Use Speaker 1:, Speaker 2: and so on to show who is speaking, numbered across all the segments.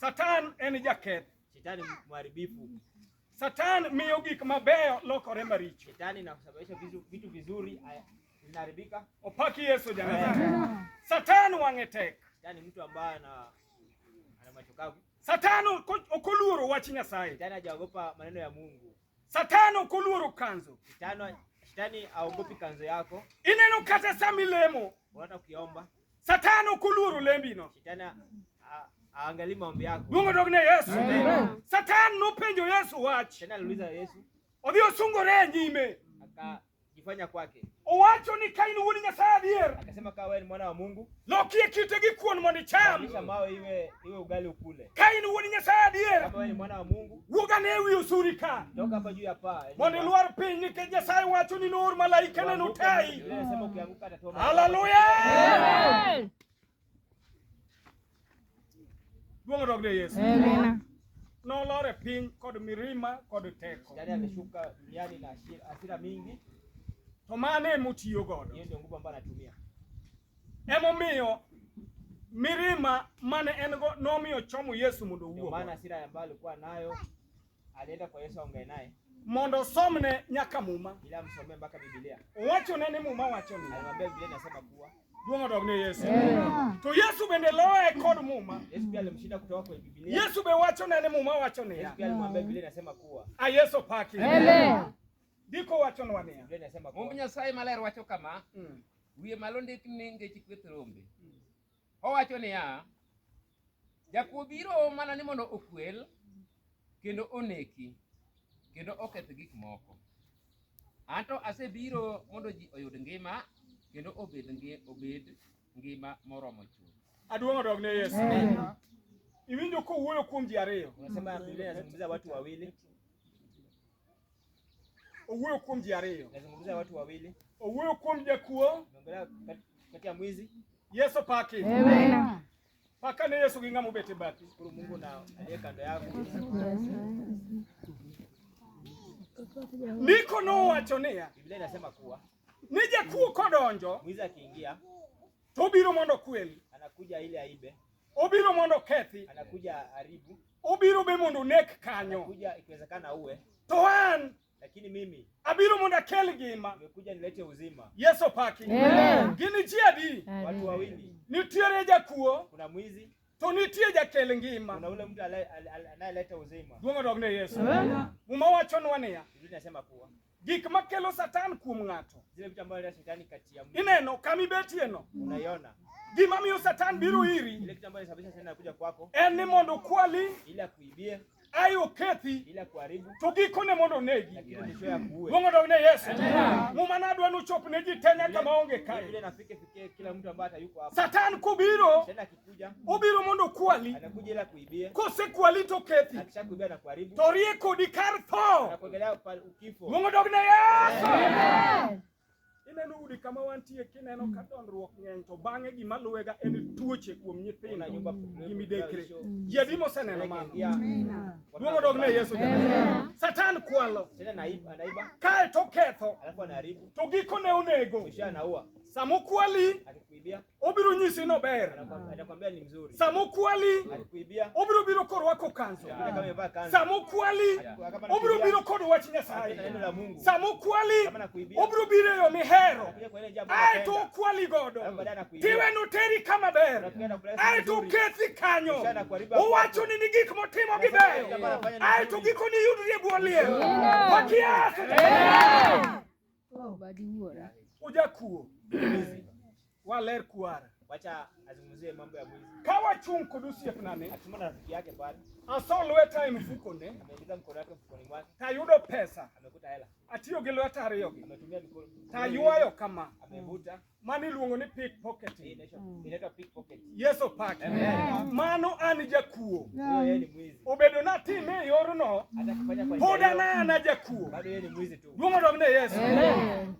Speaker 1: Satan en jaketh.
Speaker 2: Shetani mharibifu.
Speaker 1: Satan miyo gik mabeyo lokore maricho.
Speaker 2: Shetani inasababisha vitu vizuri vinaharibika.
Speaker 1: Opaki Yesu jana. Satan wang'e tek.
Speaker 2: Shetani mtu ambaye ana machokavu.
Speaker 1: Satan okoluoro wach Nyasaye.
Speaker 2: Shetani hajaogopa maneno ya Mungu.
Speaker 1: Satan okoluoro kanzo.
Speaker 2: Shetani haogopi kanzo yako.
Speaker 1: Ineno kata samilemo.
Speaker 2: Unaona ukiomba.
Speaker 1: Satan okoluoro lembino.
Speaker 2: Shetani aangalie maombi yako.
Speaker 1: Duongo dogne Yesu. Satan nopenjo Yesu wach.
Speaker 2: Shetani aliuliza Yesu.
Speaker 1: Odhi osungore nyime.
Speaker 2: Akajifanya kwake.
Speaker 1: Owacho ni kain wuod Nyasaye adier.
Speaker 2: Akasema kama wewe ni mwana wa Mungu.
Speaker 1: Lokie kite gi kuon mondo cham.
Speaker 2: Kisha mawe iwe ugali ukule.
Speaker 1: Kain wuod Nyasaye adier.
Speaker 2: Kama wewe ni mwana wa Mungu.
Speaker 1: Wuoga ne wi usuri ka.
Speaker 2: Toka hapa juu ya paa.
Speaker 1: Mondo luar piny nikech Nyasaye wacho ni noor malaika ne notai.
Speaker 2: Anasema ukianguka atatoma.
Speaker 1: Haleluya. Amen. Duongo dogne Yesu.
Speaker 3: Amen.
Speaker 1: Nolore piny kod mirima kod teko.
Speaker 2: Shetani ameshuka duniani na hasira mingi.
Speaker 1: To mane mutiyo godo.
Speaker 2: Hiyo ndio nguvu ambayo anatumia.
Speaker 1: Emomiyo mirima mane en go nomiyo chomo Yesu mondo wuo.
Speaker 2: Maana hasira ambayo alikuwa nayo alienda kwa Yesu aongee naye.
Speaker 1: Mondo somne nyaka muma.
Speaker 2: Ila msomee mpaka Biblia.
Speaker 1: Wacho nene muma wacho ni.
Speaker 2: Alimwambia Biblia inasema kuwa.
Speaker 1: Duongo dogne Yesu. To Yesu bende loe kod muma.
Speaker 2: Yesu pia alimshinda kutoka kwa Biblia.
Speaker 1: Yesu be wacho nene muma wacho ni.
Speaker 2: Yesu pia alimwambia Biblia inasema kuwa.
Speaker 1: Yesu paki.
Speaker 3: Amen.
Speaker 1: Diko wacho nwa ni.
Speaker 2: Biblia inasema kuwa.
Speaker 4: Mungu Nyasaye maler wacho kama. Wiye malo ndik ni ngech kweth rombe. Owacho niya, jakuo biro mana ni mondo okwel kendo oneki kendo oketh gik moko. Anto asebiro mondo ji oyud ngima kendo obed ngima moromo chuth.
Speaker 1: Aduongo dogne Yesu. Iwinjo ko wuoyo kuom ji ariyo.
Speaker 2: Unasema Biblia inazungumzia watu wawili.
Speaker 1: Owuoyo kuom ji ariyo.
Speaker 2: Inazungumzia watu wawili.
Speaker 1: Owuoyo kuom jakuo.
Speaker 2: Unaongelea kati ya mwizi.
Speaker 1: Yesu paki.
Speaker 3: Amen.
Speaker 1: Paka ne Yesu ginga mubete bati.
Speaker 2: Shukuru Mungu na aliye kando yako.
Speaker 1: Niko no wacho niya.
Speaker 2: Biblia inasema kuwa
Speaker 1: ni jakuo kodonjo.
Speaker 2: mwizi akiingia
Speaker 1: to biro mondo kweli.
Speaker 2: Anakuja ili aibe.
Speaker 1: Obiro mondo kethi.
Speaker 2: Anakuja haribu.
Speaker 1: Obiro be mondo nek kanyo.
Speaker 2: Anakuja ikiwezekana uwe.
Speaker 1: To an
Speaker 2: lakini mimi
Speaker 1: abiro mondo akel gima.
Speaker 2: Nimekuja nilete uzima.
Speaker 1: Yesu paki.
Speaker 3: Amen.
Speaker 1: Gini jiadi.
Speaker 2: Watu wawili.
Speaker 1: Nitiere jakuo.
Speaker 2: Kuna mwizi.
Speaker 1: To nitie jakel ngima.
Speaker 2: Kuna ule mtu anayeleta uzima.
Speaker 1: Duongo dogne Yesu. Muma wacho nwa niya.
Speaker 2: Biblia inasema kuwa
Speaker 1: gik makelo Satan kuom ng'ato.
Speaker 2: Zile vitu ambazo ni shetani kati ya mtu.
Speaker 1: Ineno kami betieno.
Speaker 2: Unaiona.
Speaker 1: Gima miyo Satan biro iri.
Speaker 2: Ile kitu ambacho inasababisha Satan kuja kwako.
Speaker 1: En ni mondo kwali.
Speaker 2: Ili akuibie.
Speaker 1: Ayo kethi.
Speaker 2: Ili kuharibu.
Speaker 1: To gikone mondo negi.
Speaker 2: Lakini mwisho ya kuue.
Speaker 1: Duongo dogne Yesu. Muma nadwa nuchop ne ji tenya kama onge kai.
Speaker 2: Biblia inafike kila mtu ambaye yuko hapa.
Speaker 1: Satan kubiro.
Speaker 2: Tena akikuja.
Speaker 1: Obiro mondo kwali.
Speaker 2: Anakuja ili kuibie.
Speaker 1: Kose kwali to kethi.
Speaker 2: Akishakuibia na kuharibu.
Speaker 1: To rieko di kar tho.
Speaker 2: Anakuongelea ukifo.
Speaker 1: Duongo dogne Yesu.
Speaker 3: Amen.
Speaker 1: Ineno udi kama wantie kineno ka dondruok ng'eny to bang'e gima luwega en tuoche kuom nyithindo gi midekre. Jadimo seneno mano. Duongo dogne Yesu. Satan kwalo.
Speaker 2: Tena anaiba.
Speaker 1: Kae to ketho.
Speaker 2: Alafu anaharibu.
Speaker 1: To gikone onego.
Speaker 2: Mwisho anaua.
Speaker 1: Samokwali.
Speaker 2: Akikuibia.
Speaker 1: Obiro nyisi no ber.
Speaker 2: Anakuambia ni mzuri.
Speaker 1: Samokwali.
Speaker 2: Akikuibia.
Speaker 1: Obiro biro korwako kanzo.
Speaker 2: Kama amevaa kanzu.
Speaker 1: Samokwali. Obiro biro kod wach Nyasaye.
Speaker 2: Neno la Mungu.
Speaker 1: Samokwali.
Speaker 2: Kama nakuibia.
Speaker 1: Obiro biro yo mihero.
Speaker 2: Anakuja kwa ile jambo
Speaker 1: Ai to kwali godo. Tiwe no teri kama ber. Ai to kethi kanyo. Owacho ni gik motimo gibeyo. Ai to giko ni yudrie bwolie. Pakiaso.
Speaker 3: Badi wuora.
Speaker 1: Ujakuo. Waler kuara.
Speaker 2: Wacha azungumzie mambo ya mwizi.
Speaker 1: Kawa chung kod osiepnane.
Speaker 2: Akisema na rafiki yake pale.
Speaker 1: Aso lweta mfukone.
Speaker 2: Ameingiza mkono wake mfukoni mwake.
Speaker 1: Tayudo pesa.
Speaker 2: Amekuta hela.
Speaker 1: Atiyo gi lweta ariyogi.
Speaker 2: Ametumia mikono.
Speaker 1: Tayuayo kama.
Speaker 2: Amevuta.
Speaker 1: Mani luongo ni pickpocketing.
Speaker 2: Inaitwa pickpocket.
Speaker 1: Yesu paki. Mano an jakuo.
Speaker 2: Yeye ni mwizi.
Speaker 1: Obedo na time yorno.
Speaker 2: Hata kufanya kwa
Speaker 1: Poda na ana jakuo.
Speaker 2: bado yeye ni mwizi tu.
Speaker 1: Duongo dogne Yesu.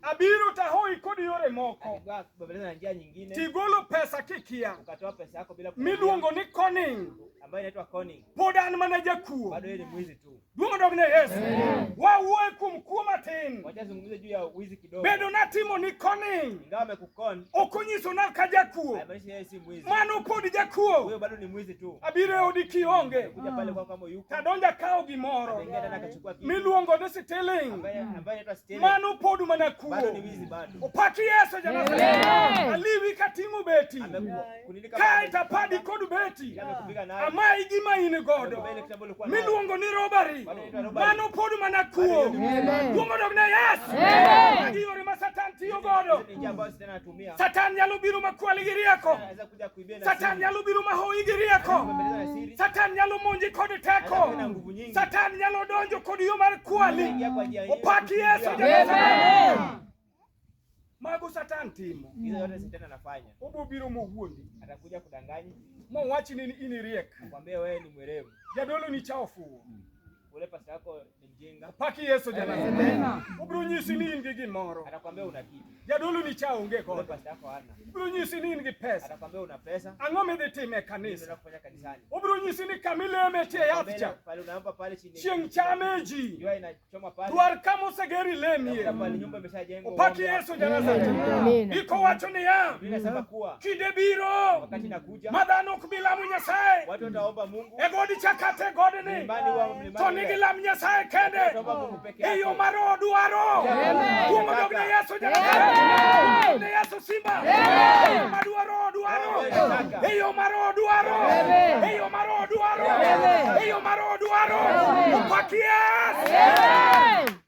Speaker 1: Abiro tahoi kod yore moko.
Speaker 2: Akigwa kubadilana na njia nyingine.
Speaker 1: Tigolo pesa kikia.
Speaker 2: Ukatoa pesa yako bila
Speaker 1: Miluongo ni conning.
Speaker 2: ambayo inaitwa conning.
Speaker 1: Poda an mana jakuo.
Speaker 2: Bado yeye ni mwizi tu.
Speaker 1: Duongo dogne Yesu. Wawuoye kuom matin.
Speaker 2: Wacha zungumzie juu ya wizi kidogo.
Speaker 1: Bedo natimo ni koni.
Speaker 2: Ingawa amekukon.
Speaker 1: Okonyiso na ka jakuo.
Speaker 2: Haimaanishi yeye si mwizi.
Speaker 1: Mano podi jakuo.
Speaker 2: Huyo bado ni mwizi tu.
Speaker 1: Abire odi kionge.
Speaker 2: Kuja pale kwa kama yuko.
Speaker 1: Tadonja kao gimoro.
Speaker 2: Akaingia ndani akachukua kitu.
Speaker 1: Miluongo ni stealing.
Speaker 2: Ambaye anaitwa stealing.
Speaker 1: Mano podu mana kuo.
Speaker 2: Bado ni wizi bado.
Speaker 1: Opaki Yesu jana. Aliwi katingu beti.
Speaker 2: Amekunika.
Speaker 1: Kai tapadi kodu beti.
Speaker 2: Amekupiga naye.
Speaker 1: Ama igima ine godo. Miluongo ni robbery. Mano podu mana kuo. Duongo dogne Yesu. Agiyore ma Satan tiyo godo. Satan nyalo biro makwali gi rieko. Satan nyalo biro mahoi gi rieko. Satan nyalo monji kod teko. Satan nyalo donjo kod yo mar kwali. Opaki Yesu jana. Mago Satan timo.
Speaker 2: Hizo yote Satan anafanya.
Speaker 1: Obo biro mowuondi.
Speaker 2: Atakuja kudanganya.
Speaker 1: Mowachi ni ini riek.
Speaker 2: Akwambia wewe ni mwerevu.
Speaker 1: Jadolo ni chaofu.
Speaker 2: Ule pasta yako ni mjinga.
Speaker 1: Paki Yesu jana. Ubro nyisi ni ingi gimoro.
Speaker 2: Atakwambia una kitu.
Speaker 1: Jadolo ni chaonge
Speaker 2: Ule
Speaker 1: kodo.
Speaker 2: pasta yako hana.
Speaker 1: Ubro nyisi ni ingi pesa.
Speaker 2: Atakwambia una pesa.
Speaker 1: Ang'ome dhi time
Speaker 2: Ndio
Speaker 1: kanisa.
Speaker 2: kufanya kanisani.
Speaker 1: Ubro nyisi ni kamileme tie yath cha.
Speaker 2: Pale unaomba pale chini.
Speaker 1: Chieng' chameji.
Speaker 2: Jua inachoma pale.
Speaker 1: Dwar kamo segeri lemie.
Speaker 2: Pale nyumba imeshajengwa.
Speaker 1: Opaki Yesu jana. Iko wacho ni ya.
Speaker 2: Ninasema kuwa
Speaker 1: Kinde biro.
Speaker 2: wakati nakuja
Speaker 1: Madhano kubilamu Nyasaye.
Speaker 2: watu wataomba Mungu.
Speaker 1: Egodi chakate godni.
Speaker 2: Mlimani wa mlimani.
Speaker 1: To nigi lam Nyasaye kende.
Speaker 2: Wataomba Mungu peke yake.
Speaker 1: Eyo maro duaro. Duongo dogne Yesu jana. Dogne Yesu simba. Eyo maduaro duaro. Eyo maro duaro. Eyo maro duaro. Eyo maro duaro. Opaki Yesu.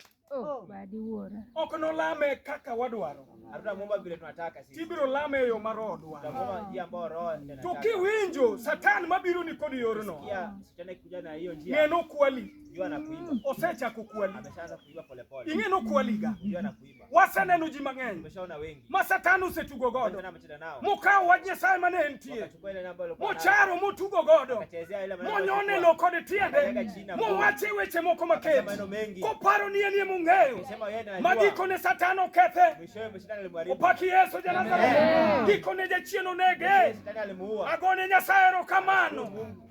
Speaker 3: Badi wuora.
Speaker 1: Ok no lame kaka wadwaro.
Speaker 2: Hatutamuomba vile tunataka sisi.
Speaker 1: Tibiro lame eyo maro duaro.
Speaker 2: Tutamuomba njia ambayo roho ndio
Speaker 1: To
Speaker 2: anataka.
Speaker 1: kiwinjo Satan mabiro ni kod yorno.
Speaker 2: Kia shetani kuja na hiyo njia.
Speaker 1: Ng'eno kwali.
Speaker 2: Jua na kuiba.
Speaker 1: Osechako kwali.
Speaker 2: Ameshaanza kuiba polepole.
Speaker 1: Ing'eno kwaliga.
Speaker 2: Jua na kuiba.
Speaker 1: Waseneno ji mang'eny.
Speaker 2: Umeshaona wengi.
Speaker 1: Ma Satan osetugo godo.
Speaker 2: Tena amecheza nao.
Speaker 1: Mokawo wach Nyasaye mane entie.
Speaker 2: Wakachukua ile namba ile kwa.
Speaker 1: Mocharo motugo godo.
Speaker 2: Akachezea ile maneno.
Speaker 1: Monyone lo kod tiende. Mowache weche moko maket.
Speaker 2: Maneno mengi.
Speaker 1: Koparo ni enie mung'eyo.
Speaker 2: Sema yeye anajua.
Speaker 1: Magikone Satan okethe.
Speaker 2: Mwishowe mshindani alimharibu.
Speaker 1: Opaki Yesu jana sana. Gikone jachien onege.
Speaker 2: Shetani alimuua.
Speaker 1: Agone Nyasaye erokamano.
Speaker 2: Mungu.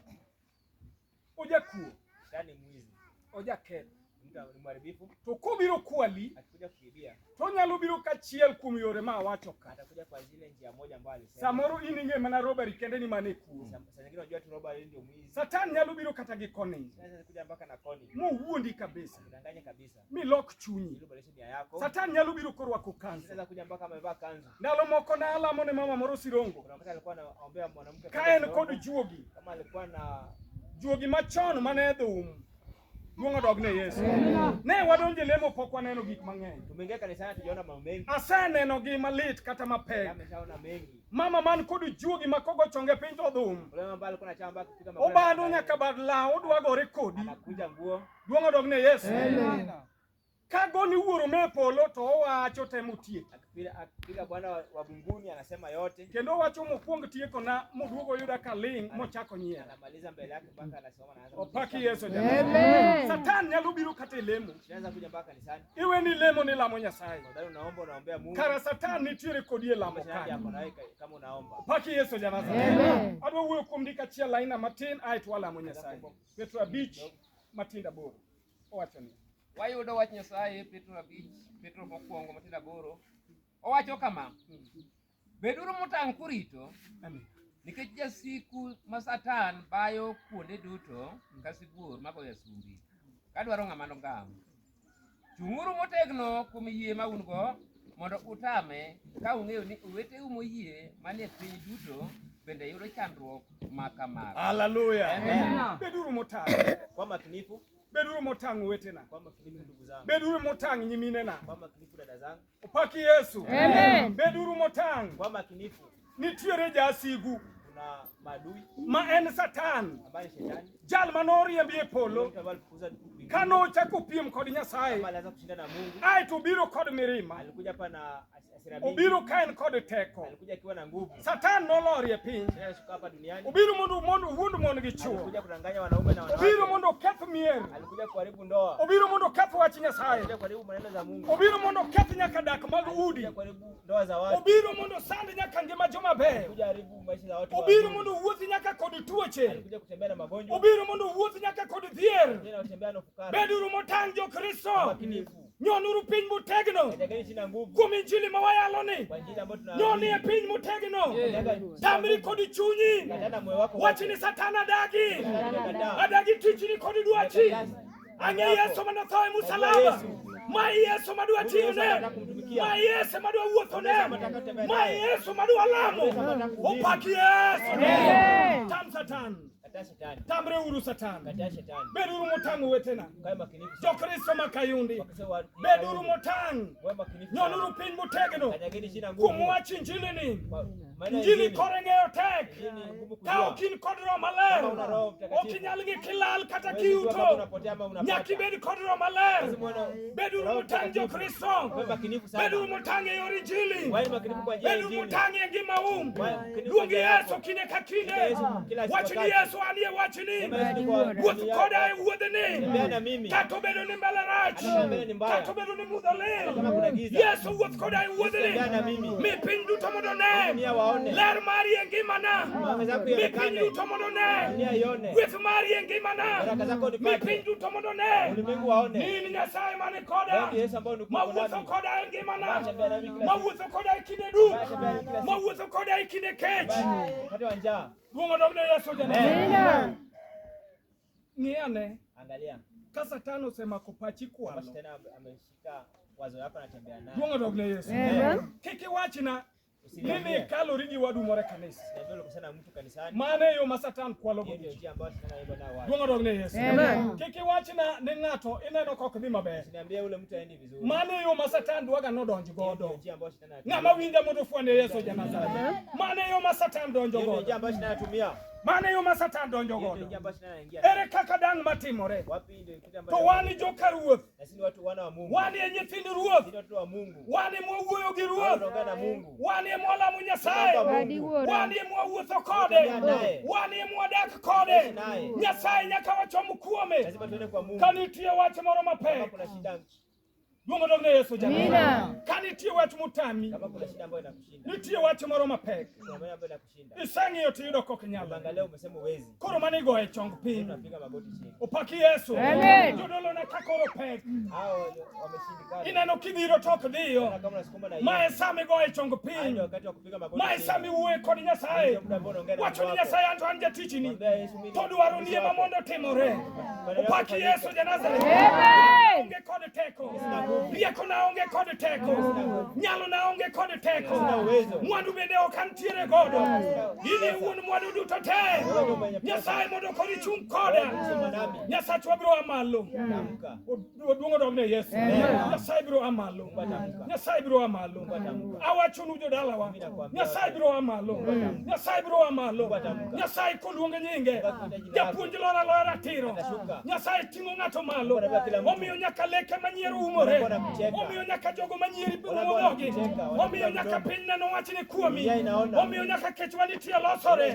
Speaker 1: Ojakuo.
Speaker 2: Shetani mwizi.
Speaker 1: Ojaketho.
Speaker 2: Mtu ni mharibifu.
Speaker 1: To kobiro kwali.
Speaker 2: Akikuja kuibia.
Speaker 1: To nyalo biro kachiel kuom yore ma awacho ka.
Speaker 2: Atakuja kwa zile njia moja ambayo alisema.
Speaker 1: Samoro in ing'e mana robbery kende ni mane kuo.
Speaker 2: Saa nyingine unajua tu roba ndio mwizi.
Speaker 1: Satan nyalo biro kata gi koni.
Speaker 2: Sasa kuja mpaka na koni.
Speaker 1: Mowuondi kabisa.
Speaker 2: Kudanganya kabisa.
Speaker 1: Milok chunyi.
Speaker 2: Ili boreshe nia yako.
Speaker 1: Satan nyalo biro korwako kanzu.
Speaker 2: Sasa kuja mpaka amevaa kanzu.
Speaker 1: Ndalo moko na alamo ne mama moro Sirongo.
Speaker 2: Kuna wakati alikuwa anaombea mwanamke
Speaker 1: Ka en kod juogi.
Speaker 2: kama alikuwa na
Speaker 1: Juogi machon mane dhum. Duongo dogne Yesu. Ne wadonje lemo pok waneno gik mang'eny.
Speaker 2: tumeingia kanisani tujiona mambo mengi.
Speaker 1: Aseneno gi malit kata mapek.
Speaker 2: Ameshaona mengi.
Speaker 1: Mama man kod juogi makogo chonge piny to dhum.
Speaker 2: Ule mama alikuwa na chamba kupika
Speaker 1: Obado nyaka bad lao odwa gore kodi.
Speaker 2: anakuja nguo.
Speaker 1: Duongo dogne Yesu. Ka goni wuoro me polo to owacho temo tiek.
Speaker 2: Akipiga Bwana wa mbinguni anasema yote.
Speaker 1: Kendo wacho mokwong tieko na moduogo yuda ka ling mochako nyiera.
Speaker 2: Anamaliza mbele yake mpaka anasoma anaanza.
Speaker 1: Opaki Yesu jana. Satan nyalo biro kata lemo.
Speaker 2: Tunaanza kuja mpaka kanisani.
Speaker 1: Iwe ni lemo ni lamo Nyasaye.
Speaker 2: Ndio unaomba unaombea Mungu.
Speaker 1: Kara Satan nitiere kodi e lamo
Speaker 2: Mashahidi yako
Speaker 1: kanyo.
Speaker 2: na wewe kama unaomba.
Speaker 1: Opaki Yesu jana. Adwa wuoyo kuom dik achiel aina matin aeto walamo Nyasaye. Petro abich matinda boro. Owacho ni.
Speaker 4: Wayudo wach Nyasaye Petro 5, Petro mokwongo matinda boro. Owacho kama. Beduru motang' kurito.
Speaker 1: Amen.
Speaker 4: Nikech jasiku ma Satan bayo kuonde duto ka sibuor magoyo sumbi. Kadwaro ng'ama nogam. Chung'uru motegno kuom yie ma un-go mondo utame ka ung'eyo ni oweteu moyie manie piny duto bende yudo chandruok ma kamago.
Speaker 1: Hallelujah.
Speaker 2: Amen.
Speaker 1: Beduru motang'.
Speaker 2: Kwa makinifu,
Speaker 1: Beduru motang' wetena.
Speaker 2: kwa makinifu ndugu zangu.
Speaker 1: Beduru motang' nyiminena.
Speaker 2: Kwa makinifu dada zangu.
Speaker 1: Opaki Yesu.
Speaker 3: Amen.
Speaker 1: Beduru motang'.
Speaker 2: Kwa makinifu
Speaker 1: Nitiere jasigu
Speaker 2: kuna maadui
Speaker 1: ma en Satan.
Speaker 2: ambaye ni shetani.
Speaker 1: Jal manoriembi e polo.
Speaker 2: Mtu ambaye alikuza mbinguni.
Speaker 1: Kano chako piem kod
Speaker 2: Kama
Speaker 1: Nyasaye.
Speaker 2: alianza kushinda na Mungu.
Speaker 1: Aeto obiro kod mirima.
Speaker 2: Alikuja hapa na hasira mingi.
Speaker 1: Obiro ka en kod teko.
Speaker 2: Alikuja akiwa na nguvu.
Speaker 1: Satan nolorie piny.
Speaker 2: Yeye alishuka hapa duniani.
Speaker 1: Obiro mondo wuond mon gi chuo.
Speaker 2: Alikuja kudanganya wanaume na wanawake.
Speaker 1: Obiro mondo oketh mier.
Speaker 2: Alikuja kuharibu ndoa.
Speaker 1: Obiro mondo oketh wach Nyasaye.
Speaker 2: Alikuja kuharibu maneno za Mungu.
Speaker 1: Obiro mondo oketh nyaka dak mag udi.
Speaker 2: Alikuja kuharibu ndoa za watu.
Speaker 1: Obiro mondo sand nyaka ngima joma beyo.
Speaker 2: Alikuja kuharibu maisha za watu.
Speaker 1: Obiro mondo wuothi nyaka kod tuoche.
Speaker 2: Alikuja kutembea na magonjwa.
Speaker 1: Obiro mondo wuothi nyaka kod dhier.
Speaker 2: Tena kutembea na fukara.
Speaker 1: Beduru motang' jo Kristo.
Speaker 2: Makinifu.
Speaker 1: Nyonuru piny motegno.
Speaker 2: Kanyageni chini nguvu.
Speaker 1: Kuom injili ma wayaloni.
Speaker 2: Kwa injili ambayo
Speaker 1: Nyoni e piny motegno. Tamri kod chunyi.
Speaker 2: Katana moyo wako.
Speaker 1: Wachni Satan adagi. Adagi tichni kod dwachi. Ang'e Yesu manotho e musalaba. Ma Yesu madwa tiyone. Ma Yesu madwa wuothone. Ma Yesu madwa lamo. Opaki Yesu. Tam Satan.
Speaker 2: Kataa shetani.
Speaker 1: Tamre uru Satan.
Speaker 2: Kataa shetani.
Speaker 1: Beduru motang' wetena.
Speaker 2: Kae makinifu.
Speaker 1: Jo Kristo makayundi. Beduru motang'.
Speaker 2: Wewe makinifu.
Speaker 1: Nyonuru piny motegno.
Speaker 2: Kanyageni chini nguvu.
Speaker 1: Kuom wach injilini. Injili kore ng'eyo tek. Ka ok in kod Roho Maler, ok inyal ng'i kilal kata kiuto. Nyaka ibed kod Roho Maler. Beduru motang' jo Kristo. Beduru motang' e yor injili. Beduru motang' e ngimau. Luongi Yesu kinde ka kinde. Wachni Yesu anie wachni. Wuoth koda e wuodhni. Kata obedo ni mbele rach. Kata obedo ni mudho lir. Yesu wuoth koda e wuodhni. Mi piny duto mondo ne. Ler mari e ngimana. Mi piny duto mondo ne. Gweth mari e ngimana. Mi piny duto mondo ne. Ni Nyasaye mane koda. Mawuotho koda e ngimana. Mawuotho koda e kinde duk. Mawuotho koda e kinde kech. Duong' odog ne Yesu jana. Ng'iane.
Speaker 2: Angalia.
Speaker 1: Ka Satan osemako pachi kwalo.
Speaker 2: Tena ameshika wazo yako anatembea nayo.
Speaker 1: Duong' odog ne Yesu. Kik iwachna mimi kalori gi wadu more kanisa.
Speaker 2: Ndio kusema mtu kanisani.
Speaker 1: Mane yo ma Satan kwalo go.
Speaker 2: Ndio njia ambayo tunaiba nao watu.
Speaker 1: Duong' odog ne Yesu. Kik iwachna ne ng'ato ineno kok dhi maber.
Speaker 2: Niambie ule mtu aendi vizuri.
Speaker 1: Mane yo ma Satan dwaga nodonj godo.
Speaker 2: Njia ambayo tunaiba.
Speaker 1: Ng'ama winja mondo fuane Yesu janazari. Mane yo ma Satan donjo godo.
Speaker 2: Njia ambayo tunatumia.
Speaker 1: Mane yo ma Satan donjo godo.
Speaker 2: Njia ambayo tunaingia.
Speaker 1: Ere kaka dang' matimore.
Speaker 2: Wapi ndio kitu ambacho.
Speaker 1: To wani joka ruoth.
Speaker 2: Sisi watu wana wa Mungu.
Speaker 1: Wani e nyithind ruoth.
Speaker 2: Sisi watu wa Mungu.
Speaker 1: Wani mwuoyo gi ruoth.
Speaker 2: Tunaongea na Mungu.
Speaker 1: Wani e mwalamu Nyasaye. Wani e mwawuotho kode. Wani e mwadak kode. Nyasaye nyaka wachom kuome.
Speaker 2: Lazima tuende kwa Mungu.
Speaker 1: Kanitie wach moro mapek.
Speaker 2: Kuna shida.
Speaker 1: Duong' odog ne Yesu jana. Kanitie wach mutami.
Speaker 2: Kama kuna shida ambayo inakushinda.
Speaker 1: Nitie wach moro mapek.
Speaker 2: Kuna mambo ambayo inakushinda.
Speaker 1: Iseng'iyo tiyudo kok nyalo.
Speaker 2: Angalia umesema uwezi.
Speaker 1: Koro mane igo e chong piny.
Speaker 2: Tunapiga magoti chini.
Speaker 1: Opaki Yesu.
Speaker 3: Amen.
Speaker 1: Jodolo na kakoro pek.
Speaker 2: Hao wameshindikana.
Speaker 1: Ineno kidhiro tok dhiyo.
Speaker 2: Kama unasukuma na hiyo.
Speaker 1: Mae sami go e chong piny.
Speaker 2: Wakati wa kupiga magoti.
Speaker 1: Mae sami wuoye kod Nyasaye. Wacho ni Nyasaye anto an jatichni. To dwaro ni ema mondo timore. Opaki Yesu Janazareth. Onge kod teko. Rieko na onge kod teko. Nyalo na onge kod teko. Mwandu bende ok antiere godo. Ini wuon mwandu duto te. Nyasaye mondo kori chung koda. Nyasachwa biro amalo. Duong' odog ne Yesu. Nyasaye biro amalo. Nyasaye biro amalo. Awachonu jodalawa. Nyasaye biro amalo. Nyasaye biro amalo. Nyasaye koluonge nyinge. Japuonj lora lora tiro. Nyasaye ting'o ng'ato malo. Omiyo nyaka leke manyiero umore. Omiyo nyaka jogo manyieri umogi. Omiyo nyaka piny neno wachni kuomi. Omiyo nyaka kech manitie losore.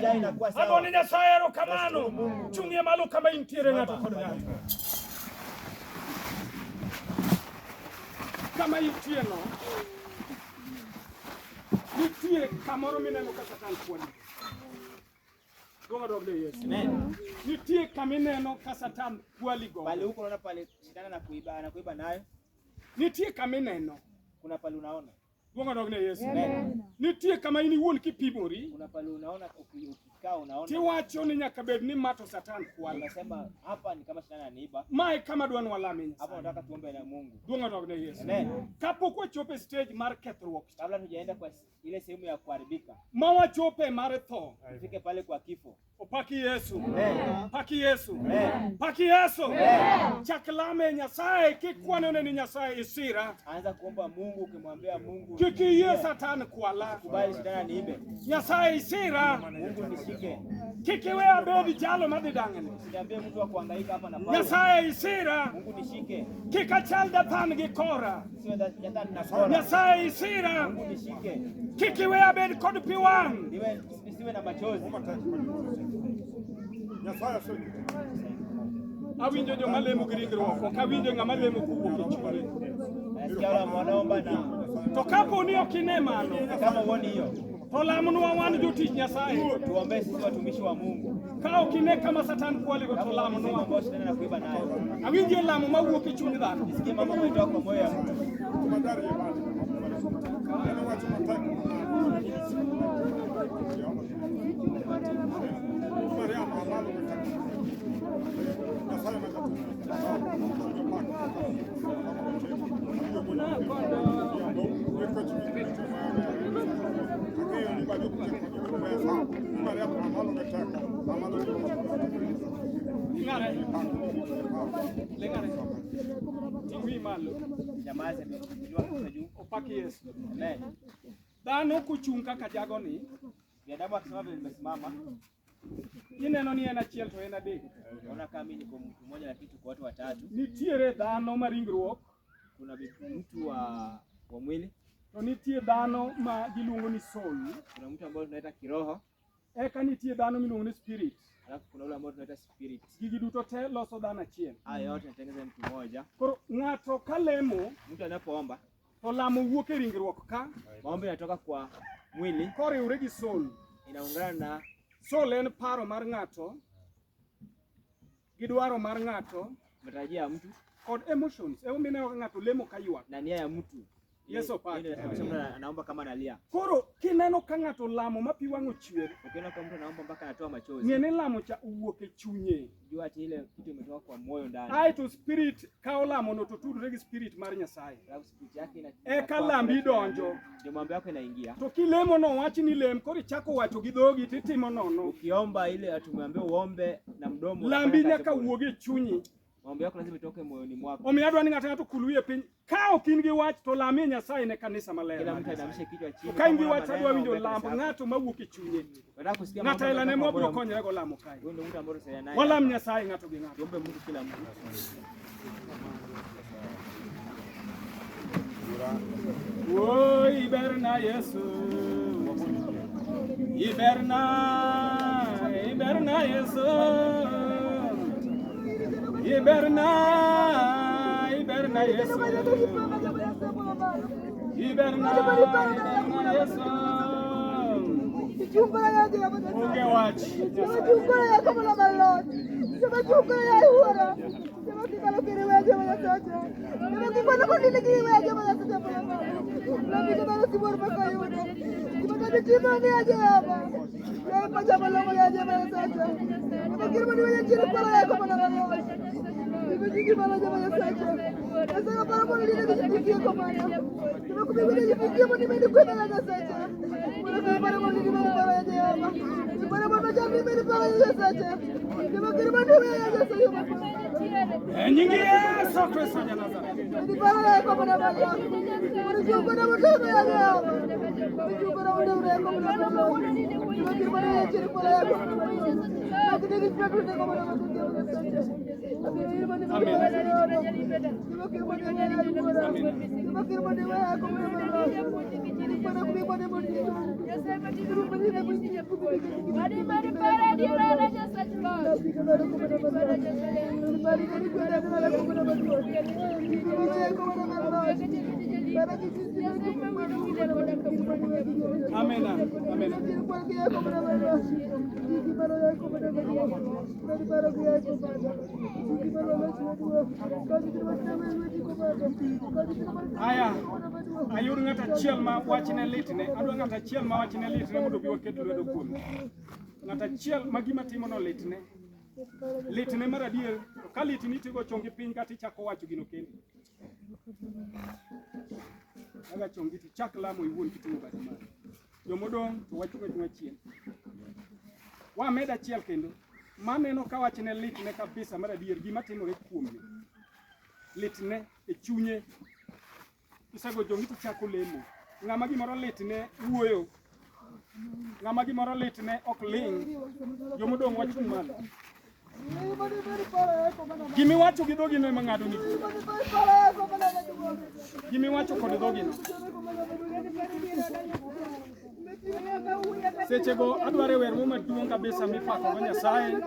Speaker 1: Agone Nyasaye erokamano. Chung'ie malo kama intiere ng'ato kod ng'ato. Kama intie no. Nitie kamoro mineno ka Satan kwani. Duong' odog ne Yesu.
Speaker 2: Amen.
Speaker 1: Nitie kamineno ka Satan kwali go.
Speaker 2: Pale huko unaona pale shindana na kuiba nayo.
Speaker 1: Nitie kamineno.
Speaker 2: Kuna pale unaona.
Speaker 1: Duong' odog ne Yesu. Nitie kama in iwuon kipimori.
Speaker 2: Kuna pale unaona ukikaa unaona.
Speaker 1: Tiwacho ni nyaka bed ni mato Satan kwalo.
Speaker 2: Unasema hapa ni kama shindana niiba.
Speaker 1: Mae kama dwan walame
Speaker 2: Hapo
Speaker 1: Nyasaye.
Speaker 2: nataka tuombe na Mungu.
Speaker 1: Duong' odog ne Yesu.
Speaker 2: Amen.
Speaker 1: Kapok wachope stage mar kethruok.
Speaker 2: Kabla tujaenda kwa ile sehemu ya kuharibika.
Speaker 1: Ma wachope mar tho.
Speaker 2: Tufike pale kwa kifo.
Speaker 1: Opaki Yesu.
Speaker 2: Amen.
Speaker 1: Paki Yesu.
Speaker 2: Amen.
Speaker 1: Paki Yesu. Chak lame Nyasaye kikwanone ni Nyasaye isira.
Speaker 2: Anza kuomba Mungu ukimwambia Mungu.
Speaker 1: Kikiyie Satan kwala.
Speaker 2: Kubali shindana niibe.
Speaker 1: Nyasaye isira.
Speaker 2: Mungu nishike.
Speaker 1: Kikiwe abedi jalo madhi dang'ani.
Speaker 2: Siambie mtu wa kuhangaika hapa na pale.
Speaker 1: Nyasaye isira.
Speaker 2: Mungu nishike.
Speaker 1: Kikachal Dathan gi Kora.
Speaker 2: Siwe jatani na kora.
Speaker 1: Nyasaye isira.
Speaker 2: Mungu nishike.
Speaker 1: Kikiwe abedi kod pi wang'.
Speaker 2: Nisiwe na machozi.
Speaker 1: Awinjo joma lemo gi ringruok, ok awinjo ng'ama lemo kuwuok e chunye.
Speaker 2: Nasikia wala wanaomba na
Speaker 1: To kapo ni ok ine mano,
Speaker 2: kama uone hiyo.
Speaker 1: To lamonwa wan jotich Nyasaye.
Speaker 2: Tuombee sisi watumishi wa Mungu.
Speaker 1: Ka okine kama Satan kwale go to lamonwa.
Speaker 2: Ambao tunaenda na kuiba nayo.
Speaker 1: Awinje lamo mawuok e chuny dhano.
Speaker 2: Nisikie mambo kutoka kwa moyo wa mtu.
Speaker 1: Opaki Yesu.
Speaker 2: Amen.
Speaker 1: Dhano kuchung' kaka jagoni,
Speaker 2: Binadamu akisema vile nimesimama,
Speaker 1: ineno ni en achiel to en adek.
Speaker 2: naona kama mimi niko mtu mmoja lakini tuko watu watatu.
Speaker 1: Nitiere dhano ma ringruok,
Speaker 2: Kuna mtu wa mwili,
Speaker 1: to nitie dhano ma giluongo ni soul.
Speaker 2: kuna mtu ambaye tunaita kiroho,
Speaker 1: Eka nitie dhano miluongo ni spirit.
Speaker 2: alafu kuna yule ambaye tunaita spirit.
Speaker 1: Gigi duto te loso dhano achiel.
Speaker 2: Haya yote yanatengeneza mtu mmoja.
Speaker 1: Koro ng'ato ka lemo,
Speaker 2: Mtu anapoomba,
Speaker 1: to lamo wuok e ringruok ka,
Speaker 2: maombi yanatoka kwa mwili,
Speaker 1: koriwre gi soul.
Speaker 2: inaungana na
Speaker 1: Soul en paro mar ng'ato, gi dwaro mar ng'ato,
Speaker 2: matarajio ya mtu
Speaker 1: kod emotions. Mineno ka ng'ato lemo ka ywak.
Speaker 2: na nia ya mtu.
Speaker 1: Yesu opaki.
Speaker 2: Ile mtu anaomba kama analia.
Speaker 1: Koro kineno ka ng'ato lamo ma pi wang'o chwer,
Speaker 2: Ukiona kwa mtu anaomba mpaka anatoa machozi,
Speaker 1: ng'e ni lamo cha owuok e chunye.
Speaker 2: jua ati ile kitu imetoka kwa moyo ndani.
Speaker 1: Ae to spirit kawo lamono to tudre gi spirit mar Nyasaye.
Speaker 2: Alafu spirit yake
Speaker 1: Eka lambi donjo.
Speaker 2: ndio mambo yako inaingia.
Speaker 1: To kilemo no wach ni lem, koro ichako wacho gi dhogi titimo nono.
Speaker 2: Ukiomba ile tumeambiwa uombe na mdomo,
Speaker 1: Lambi nyaka wuog e chunyi.
Speaker 2: mambo yako lazima itoke moyoni mwako.
Speaker 1: Omiyo adwa ni ng'ato kul wiye piny. Ka ok in gi wach to lamie Nyasaye ne kanisa maler.
Speaker 2: Kila mtu anamsha kichwa chini.
Speaker 1: Ka in gi
Speaker 2: kama
Speaker 1: wach adwa winjo lambo ng'ato mawuok e chunye.
Speaker 2: Nataka kusikia
Speaker 1: Ng'ato aila ne mwabro konyre go lamo kae.
Speaker 2: Huyo ndio mtu ambaye tunasaidia naye.
Speaker 1: Walam Nyasaye ng'ato gi ng'ato.
Speaker 2: Tuombe Mungu kila mtu.
Speaker 1: Oi berna Yesu. Iberna Yesu. Iberna Yesu. Iberna Yesu. Onge wach. Nyingi Yesu Kristo ya Nazareti. Amen. Amen. Aya, ayud ng'at achiel ma wachne litne, adwa ng'at achiel ma wachne litne mondo bi waket lwedo kuome. Ng'at achiel ma gima timono litne. Litne mar adier, ka litni tigo chongi piny kata ichako wacho gino kendi. Aga chongi tichak lamo iwuon kitimo badi mari. Jomodong' to wachunga chien. Wamed achiel kendo. Maneno ka wachne litne kabisa mar adier gima timore kuome. Litne e chunye. Isago jongi tichako lemo. Ng'ama gimoro litne wuoyo. Ng'ama gimoro litne ok ling'. Jomodong' wachung' malo. Gimi wacho gi dhogi no ema ng'ado ni. Gimi wacho kod dhogi no. Sechego adware wer mo maduong' kabisa mipako go Nyasaye.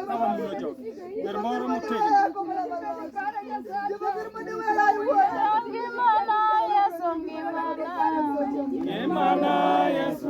Speaker 1: Kawa mulo jogi. Wer moro motegno. Ngimana Yesu.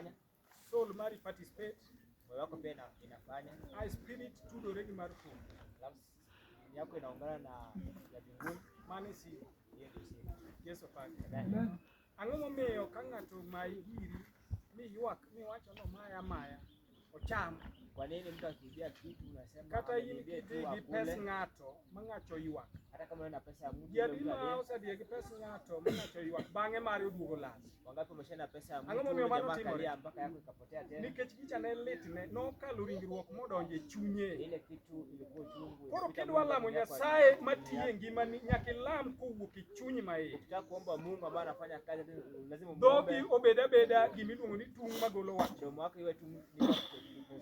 Speaker 2: inafanya.
Speaker 1: Soul mari participate.
Speaker 2: Moyo wako pia inafanya.
Speaker 1: I spirit tudore gi mar pur.
Speaker 2: Alafu yako inaungana na ya mbinguni.
Speaker 1: Mane si
Speaker 2: Hiyo ndio siri.
Speaker 1: Yesu pake.
Speaker 2: Amen.
Speaker 1: Ang'o momiyo ka ng'ato maigiri mi ywak mi wacho no maya ocham.
Speaker 2: Kwa nini mtu akiibia kitu unasema
Speaker 1: Kata in gi pes ng'ato ma ng'ato ywak.
Speaker 2: Hata kama una pesa ya mtu
Speaker 1: Yadima osedhi gi pes ng'ato ma ng'ato ywak bang'e mare oduogo lal.
Speaker 2: wangapi umeshaenda pesa ya mtu
Speaker 1: Ang'o momiyo mano
Speaker 2: kalia mpaka yako ikapotea tena.
Speaker 1: Nikech gicha ne litne nokalo ringruok modonje chunye.
Speaker 2: Ile kitu ilikuwa chungu.
Speaker 1: Koro kidwa lamo Nyasaye matiye ngimani nyaka ilam kowuok e chunyi maiye.
Speaker 2: Ukitaka kuomba Mungu ambaye anafanya kazi lazima
Speaker 1: Dhogi obeda gimiluongo ni tung' magolo wach.
Speaker 2: mdomo wako iwe tu ni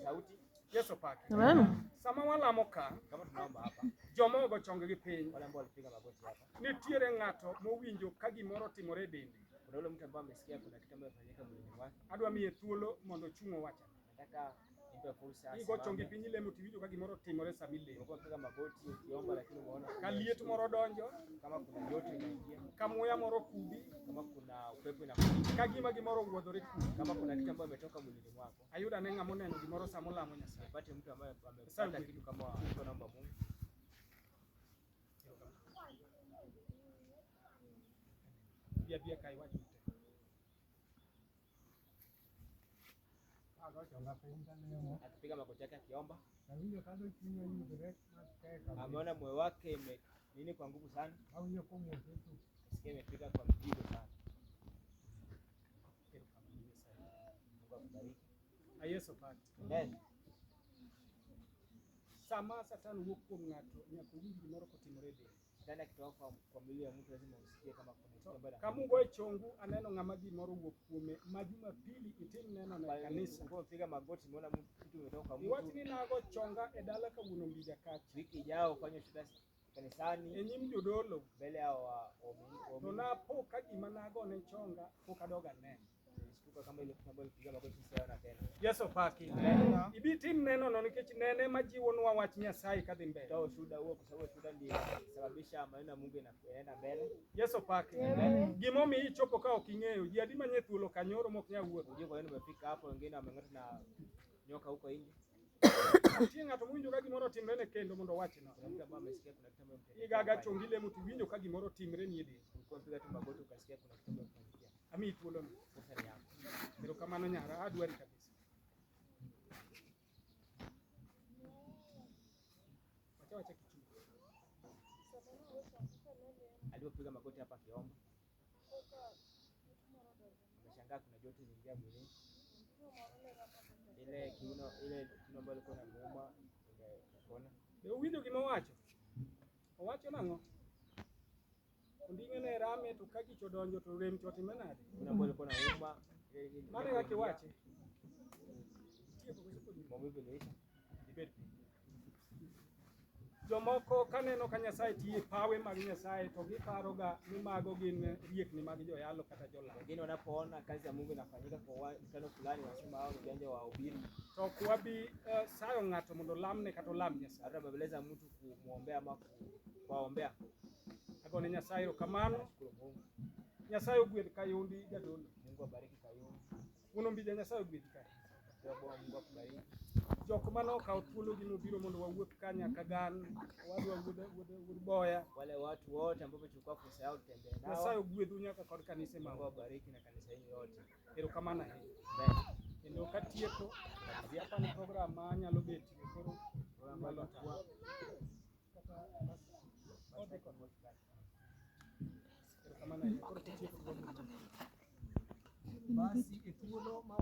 Speaker 2: sauti.
Speaker 1: Yesu pake.
Speaker 3: Amen.
Speaker 1: Sama walamo ka,
Speaker 2: Kama tunaomba hapa,
Speaker 1: joma ogo chonggi piny,
Speaker 2: wale ambao walipiga magoti hapa.
Speaker 1: nitiere ng'ato mowinjo ka gimoro timore e dende.
Speaker 2: Kuna yule mtu ambaye amesikia kuna kitu ambacho kinafanyika mwilini mwake.
Speaker 1: Adwa miye thuolo mondo ochung' owacha.
Speaker 2: Nataka nipe fursa.
Speaker 1: Igo chongi piny ilemo tiwinjo ka gimoro timore sama ilemo.
Speaker 2: Ulikuwa unapiga magoti ukiomba lakini umeona
Speaker 1: Ka liet moro donjo,
Speaker 2: kama kuna joto inaingia,
Speaker 1: ka muya moro kudhi,
Speaker 2: kama kuna upepo inakuja,
Speaker 1: ka gima gimoro wuodhore kudhi.
Speaker 2: kama kuna kitu ambacho imetoka mwilini mwako.
Speaker 1: Ayuda ne ng'ama oneno gimoro sama olamo Nyasaye.
Speaker 2: Nipate mtu ambaye amepata kitu kama uko naomba Mungu.
Speaker 1: Bia kai wacho te.
Speaker 2: Akipiga magoti yake akiomba, ameona moyo wake nini kwa nguvu sana, sikia imepiga kwa mpigo sana. Mungu akubariki.
Speaker 1: Yesu pake.
Speaker 2: Amen.
Speaker 1: Sama Satan wuok kuom ng'ato nyaka owinj gimoro kotimore e dende.
Speaker 2: Ndani akitoka kwa mwili wa mtu lazima usikie kama kuna kitu ambacho
Speaker 1: Kamugo e chongu aneno ng'ama gimoro wuok kuome ma Jumapili itim neno na kanisa.
Speaker 2: Mungu piga magoti, umeona mtu umetoka kwa
Speaker 1: Iwach
Speaker 2: mtu.
Speaker 1: ni nago chonga e dala kawuono mbija kacha.
Speaker 2: Wiki ijayo ufanye shuhuda kanisani
Speaker 1: E nyim jodolo
Speaker 2: mbele ya
Speaker 1: to napo ka gima nago ne chonga pok adoga neno.
Speaker 2: Nisikuka kama ile kitu ambayo piga magoti siona tena.
Speaker 1: Yesu paki. Ibi tim neno no nikech nene majiwonwa wach Nyasaye kadhi mbele.
Speaker 2: Toa shuhuda huo kwa sababu shuhuda ndio sababisha maneno ya Mungu yanaenda mbele.
Speaker 1: Yesu paki. Gimomi ichopo ka ok ing'eyo ji adi manye thuolo kanyoro mok nya wuoth.
Speaker 2: Unajua kwa nini umefika hapo, wengine wameng'ata na nyoka huko nje.
Speaker 1: Tie ng'ato mowinjo ka gimoro timre ne kendo mondo wach no.
Speaker 2: Kuna mtu ambaye amesikia kuna kitu ambacho
Speaker 1: Igaga chongi lemo tiwinjo ka gimoro timre ni e dende.
Speaker 2: ulikuwa unapiga tu magoti ukasikia kuna kitu ambacho kinatokea.
Speaker 1: Ami thuolo no.
Speaker 2: Sasa ni hapo.
Speaker 1: Pero kamano nyara adwari kabisa. Wacha kichungu.
Speaker 2: Alipopiga magoti hapa akiomba, ameshangaa kuna joto linaingia mwilini. Ile kiuno ambayo ilikuwa inamuuma ikapona.
Speaker 1: Leo winjo gima wacho. Owacho nang'o? Onding'e ne rame to ka gicho donjo to rem to time nade?
Speaker 2: Kiuno ambayo ilikuwa inamuuma
Speaker 1: Mane kake wache.
Speaker 2: maumivu iliisha.
Speaker 1: Ibet. Jomoko kaneno ka Nyasaye tiye pawe mag Nyasaye to giparoga ni mago gin riekni mag joyalo kata jolamo.
Speaker 2: Wengine wanapoona kazi ya Mungu inafanyika kwa mkutano fulani wanasema hao ni janja wa ubiri.
Speaker 1: To kwabi sayo ng'ato mondo lamne kata olam Nyasaye.
Speaker 2: Hata babeleza mtu kumuombea ama kuwaombea.
Speaker 1: Agone Nyasaye erokamano.
Speaker 2: Nashukuru Mungu.
Speaker 1: Nyasaye ogwedh Kayundi jadolo.
Speaker 2: Mungu abariki Kayundi.
Speaker 1: Wuono mbija Nyasaye ogwedh Kayundi.
Speaker 2: Mungu akubariki.
Speaker 1: Jok mano okawo thuolo gi nobiro mondo wawuoth ka nyaka gan wadwa wuod boya.
Speaker 2: Wale watu wote ambao tulikuwa fursa yao tutembee nao.
Speaker 1: Nyasaye ogwedhu nyaka kod kanise
Speaker 2: Mungu
Speaker 1: mago.
Speaker 2: awabariki na kanisa hili yote.
Speaker 1: Erokamano ahinya.
Speaker 2: Amen.
Speaker 1: Kendo katieko hapa ni program ma nyalo betie koro nyalo tawa. Erokamano ahinya. Koro katieko basi e thuolo